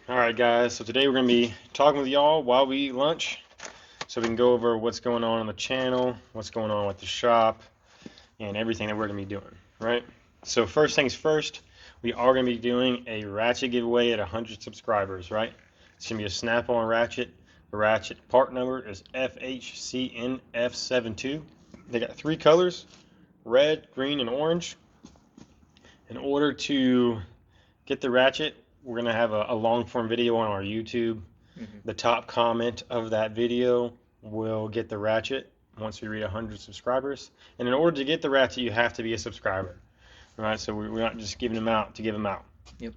Alright guys, so today we're going to be talking with y'all while we eat lunch so we can go over what's going on the channel, what's going on with the shop, and everything that we're going to be doing, right? So first things first, we are going to be doing a ratchet giveaway at 100 subscribers, right? It's going to be a snap-on ratchet. The ratchet part number is FHCNF72. They got 3 colors, red, green, and orange. In order to get the ratchet, we're going to have a long form video on our YouTube. The top comment of that video will get the ratchet once we reach 100 subscribers. And in order to get the ratchet, you have to be a subscriber. All right, so we're not just giving them out to give them out. Yep.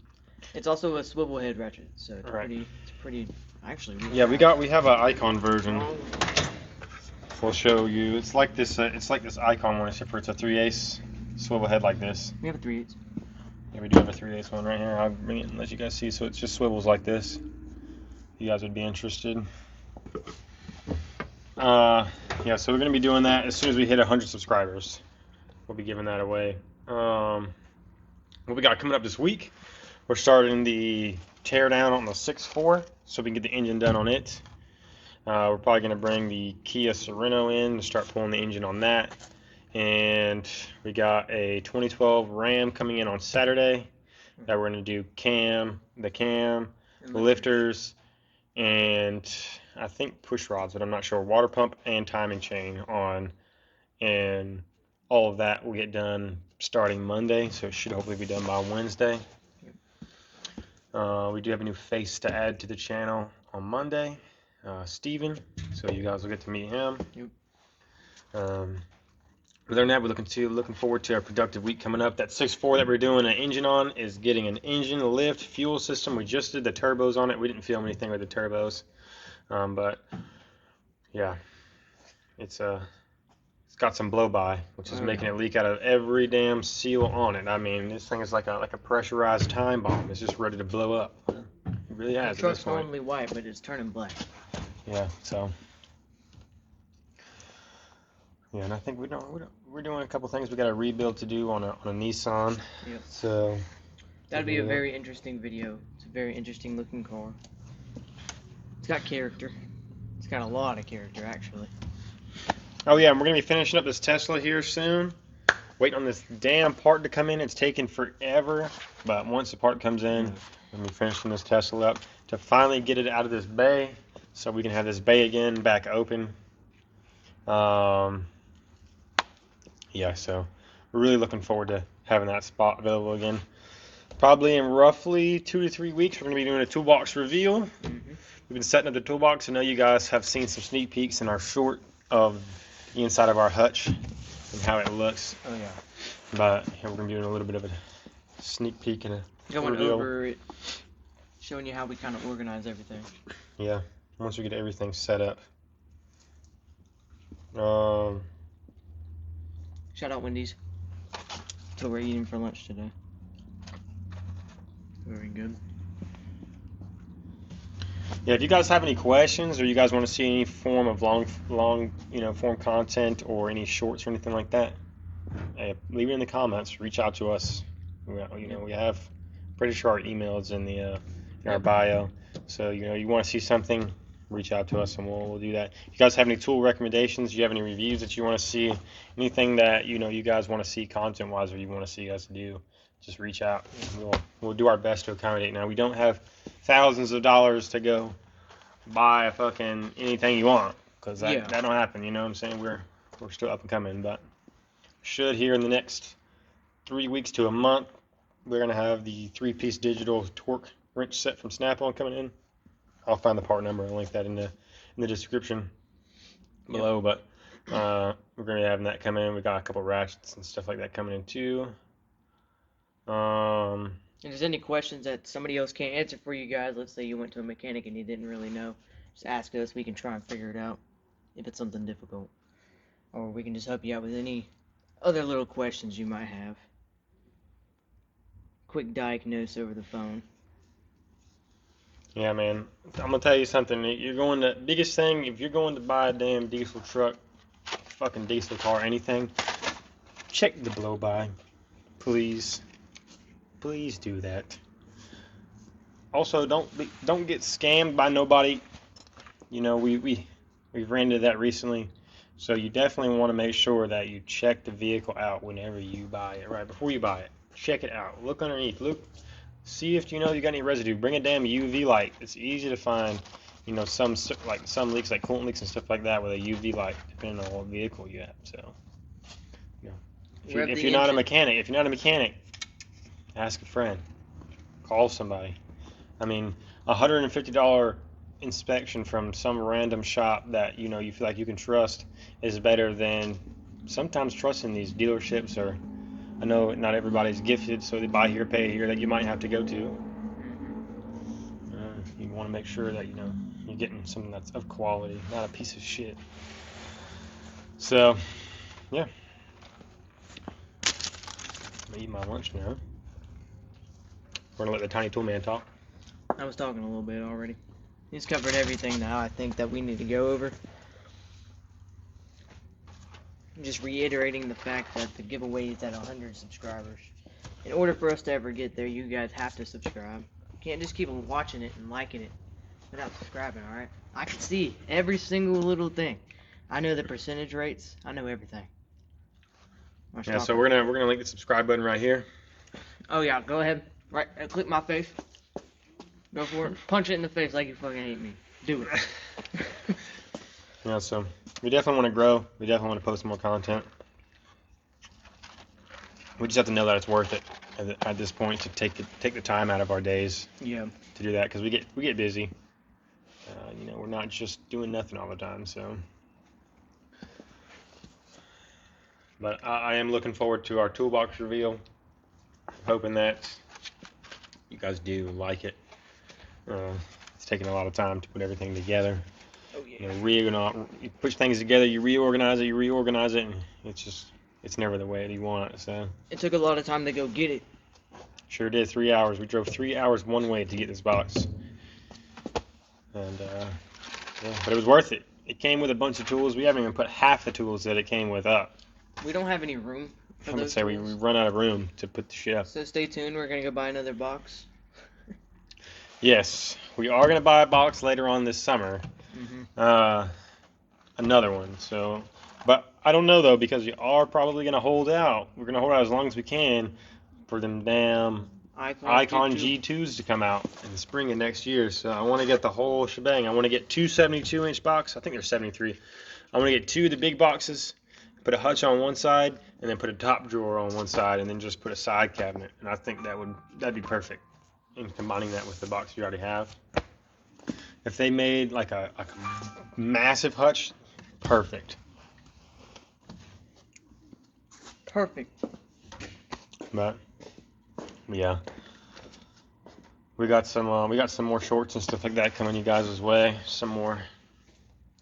It's also a swivel head ratchet, so it's Right. pretty actually really Yeah, fast. we have an icon version. We'll show you. It's like this icon one, except for it's a 3/8 swivel head like this. We have a 3/8. Yeah, we do have a 3/8 one right here. I'll bring it and let you guys see. So it just swivels like this. You guys would be interested. Yeah, so we're going to be doing that as soon as we hit 100 subscribers. We'll be giving that away. What we got coming up this week, we're starting the tear down on the 6.4 so we can get the engine done on it. We're probably going to bring the Kia Sorento in to start pulling the engine on that. And we got a 2012 Ram coming in on Saturday that we're going to do the cam, lifters, and I think push rods, but I'm not sure. Water pump and timing chain on, and all of that will get done starting Monday, so it should hopefully be done by Wednesday. We do have a new face to add to the channel on Monday, Steven, so you guys will get to meet him. Other than that, we're looking forward to our productive week coming up. That 6.4 that we're doing an engine on is getting an engine, lift, fuel system. We just did the turbos on it. We didn't film anything with the turbos, but yeah, it's got some blow by, which is making it leak out of every damn seal on it. I mean, this thing is like a pressurized time bomb. It's just ready to blow up. It really has. The truck's normally white, but it's turning black. Yeah, so. Yeah, and I think we're doing a couple things. We got a rebuild to do on a Nissan. Yep. So that'd be a very interesting video. It's a very interesting looking car. It's got character. It's got a lot of character, actually. Oh yeah, and we're gonna be finishing up this Tesla here soon. Waiting on this damn part to come in. It's taking forever, but once the part comes in, we're gonna be finishing this Tesla up to finally get it out of this bay, so we can have this bay again back open. Yeah, so we're really looking forward to having that spot available again. Probably in roughly 2 to 3 weeks, we're going to be doing a toolbox reveal. We've been setting up the toolbox. I know you guys have seen some sneak peeks in our short of the inside of our hutch and how it looks. Oh, yeah. But yeah, we're going to be doing a little bit of a sneak peek and a going reveal. over it, showing you how we kind of organize everything. Yeah, once we get everything set up. Shout out Wendy's. That's what we're eating for lunch today. Very good. Yeah, if you guys have any questions or you guys want to see any form of long form content or any shorts or anything like that, hey, leave it in the comments. Reach out to us. We have pretty sure our email is in the in our bio. So you want to see something, reach out to us and we'll do that. If you guys have any tool recommendations, you have any reviews that you want to see, anything that you guys want to see content wise or you want to see us do, just reach out. We'll do our best to accommodate. Now we don't have thousands of dollars to go buy a fucking anything you want, because that don't happen. You know what I'm saying? We're still up and coming, but should here in the next 3 weeks to a month, we're gonna have the 3-piece digital torque wrench set from Snap-on coming in. I'll find the part number and link that in the description below. But we're gonna be having that coming in. We got a couple ratchets and stuff like that coming in too. If there's any questions that somebody else can't answer for you guys, let's say you went to a mechanic and you didn't really know, just ask us. We can try and figure it out if it's something difficult, or we can just help you out with any other little questions you might have. Quick diagnose over the phone. Yeah, man. I'm gonna tell you something. Biggest thing, if you're going to buy a damn diesel truck, fucking diesel car, anything, check the blow by, please. Please do that. Also, don't get scammed by nobody. You know, we've ran into that recently. So you definitely want to make sure that you check the vehicle out whenever you buy it, right? Before you buy it, check it out. Look underneath. Look, see if you know you got any residue. Bring a damn UV light. It's easy to find. You know, some leaks, like coolant leaks and stuff like that, with a UV light, depending on what vehicle you have. So, you know, if you're not a mechanic, ask a friend, call somebody. I mean, $150 inspection from some random shop that you feel like you can trust is better than sometimes trusting these dealerships. Or I know not everybody's gifted, so they buy here, pay here, that you might have to go to. You want to make sure that you're getting something that's of quality, not a piece of shit. So, yeah. I'm gonna eat my lunch now. We're gonna let the tiny tool man talk. I was talking a little bit already. He's covered everything now I think that we need to go over. I'm just reiterating the fact that the giveaway is at 100 subscribers. In order for us to ever get there, you guys have to subscribe. You can't just keep watching it and liking it without subscribing, alright? I can see every single little thing. I know the percentage rates. I know everything. Yeah, so we're gonna link the subscribe button right here. Oh yeah, go ahead. Right, click my face. Go for it. Punch it in the face like you fucking hate me. Do it. Yeah, so we definitely want to grow. We definitely want to post more content. We just have to know that it's worth it at this point to take the time out of our days. Yeah. To do that, because we get busy. We're not just doing nothing all the time. So, but I am looking forward to our toolbox reveal. Hoping that you guys do like it. It's taking a lot of time to put everything together. Oh yeah. You push things together, you reorganize it, and it's never the way that you want it. So it took a lot of time to go get it. Sure did. 3 hours. We drove 3 hours one way to get this box, and yeah, but it was worth it. It came with a bunch of tools. We haven't even put half the tools that it came with up. We don't have any room for I'm gonna those say we tools. run out of room to put the shit up. So stay tuned. We're gonna go buy another box. Yes, we are gonna buy a box later on this summer. Another one. So, but I don't know though, because we are probably gonna hold out. We're gonna hold out as long as we can for them damn Icon G2s to come out in the spring of next year. So I want to get the whole shebang. I want to get two 72-inch boxes. I think they're 73. I want to get two of the big boxes, put a hutch on one side, and then put a top drawer on one side, and then just put a side cabinet. And I think that'd be perfect. And combining that with the box you already have. If they made like a massive hutch, perfect. Perfect. But yeah, we got some more shorts and stuff like that coming you guys' way. Some more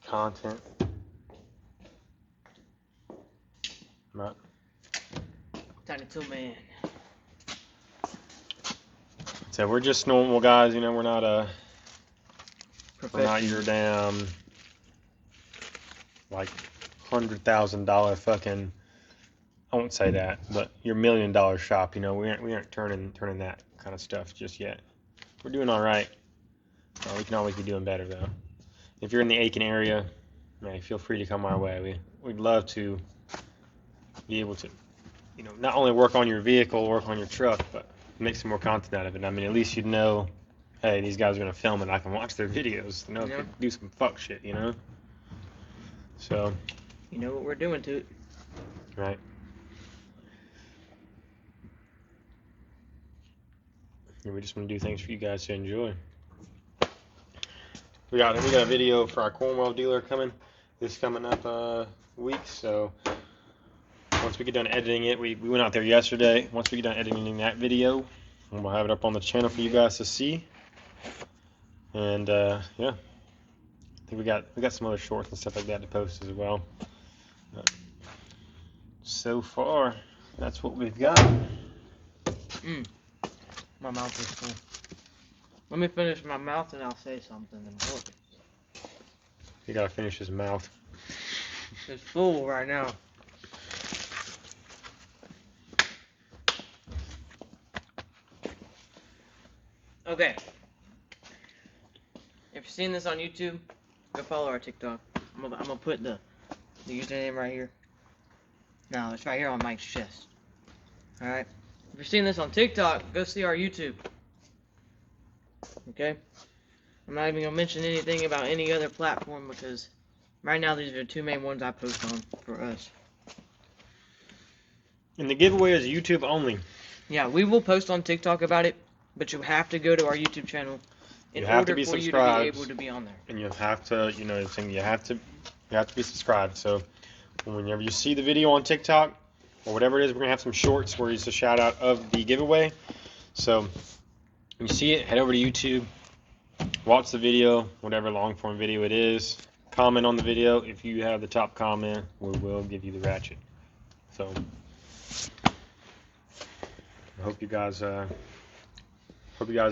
content. But Tiny tool man. so we're just normal guys, we're not your damn like $100,000 fucking, I won't say that, but your $1 million shop. We aren't turning that kind of stuff just yet. We're doing all right. We can always be doing better though. If you're in the Aiken area, feel free to come our way. We'd love to be able to, not only work on your vehicle, work on your truck, but make some more content out of it. I mean, at least you'd know, hey, these guys are gonna film it. I can watch their videos. If they do some fuck shit, So. You know what we're doing to it. Right. And we just want to do things for you guys to enjoy. We got a video for our Cornwall dealer coming up week. So once we get done editing it, we went out there yesterday. Once we get done editing that video, we'll have it up on the channel for you guys to see. And yeah, I think we got some other shorts and stuff like that to post as well. So far, that's what we've got. My mouth is full. Let me finish my mouth and I'll say something important. You gotta finish his mouth. It's full right now. Okay. If you're seeing this on YouTube, go follow our TikTok. I'm gonna put the username right here. No, it's right here on Mike's chest. Alright? If you're seeing this on TikTok, go see our YouTube. Okay? I'm not even gonna mention anything about any other platform because right now these are the two main ones I post on for us. And the giveaway is YouTube only. Yeah, we will post on TikTok about it, but you have to go to our YouTube channel in You have order to be for you to be subscribed. able to be on there. And you have to, you know, you have to be subscribed. So whenever you see the video on TikTok or whatever it is, we're gonna have some shorts where it's a shout out of the giveaway. So when you see it, head over to YouTube, watch the video, whatever long form video it is. Comment on the video. If you have the top comment, we will give you the ratchet. So I hope you guys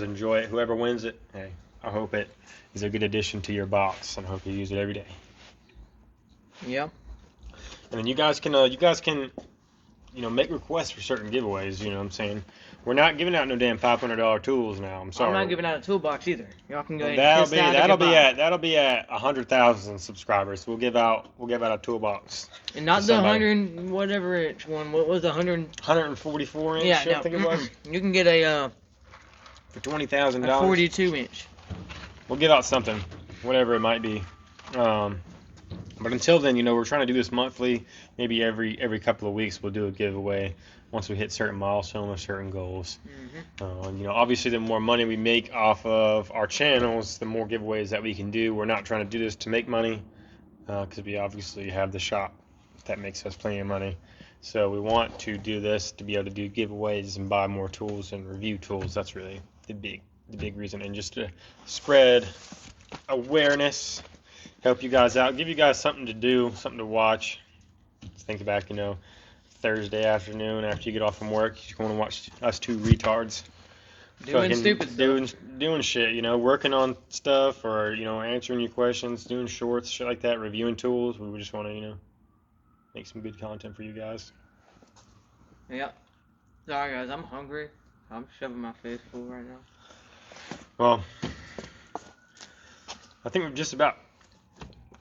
enjoy it. Whoever wins it, hey, I hope it is a good addition to your box, and I hope you use it every day. Yeah. And then you guys can make requests for certain giveaways. You know what I'm saying? We're not giving out no damn $500 tools now. I'm sorry. I'm not giving out a toolbox either. Y'all can go ahead and kiss that that'll be at 100,000 subscribers. We'll give out a toolbox. And not the 100 whatever inch one. What was the 144 inch? Yeah, I think it was. You can get a for $20,000. a 42 inch. We'll give out something, whatever it might be. But until then, we're trying to do this monthly. Maybe every couple of weeks we'll do a giveaway once we hit certain milestones or certain goals. Mm-hmm. Obviously, the more money we make off of our channels, the more giveaways that we can do. We're not trying to do this to make money because we obviously have the shop that makes us plenty of money. So we want to do this to be able to do giveaways and buy more tools and review tools. That's really the big reason, and just to spread awareness, help you guys out, give you guys something to do, something to watch. Think back, Thursday afternoon after you get off from work, you're going to watch us two retards doing stupid stuff. doing shit, working on stuff, or answering your questions, doing shorts, shit like that, reviewing tools. We just want to make some good content for you guys. Yeah. Sorry guys, I'm hungry. I'm shoving my face full right now. Well, I think we've just about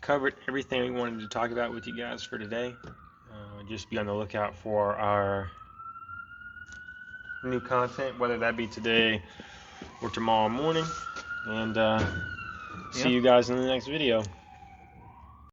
covered everything we wanted to talk about with you guys for today. Just be on the lookout for our new content, whether that be today or tomorrow morning. And see you guys in the next video.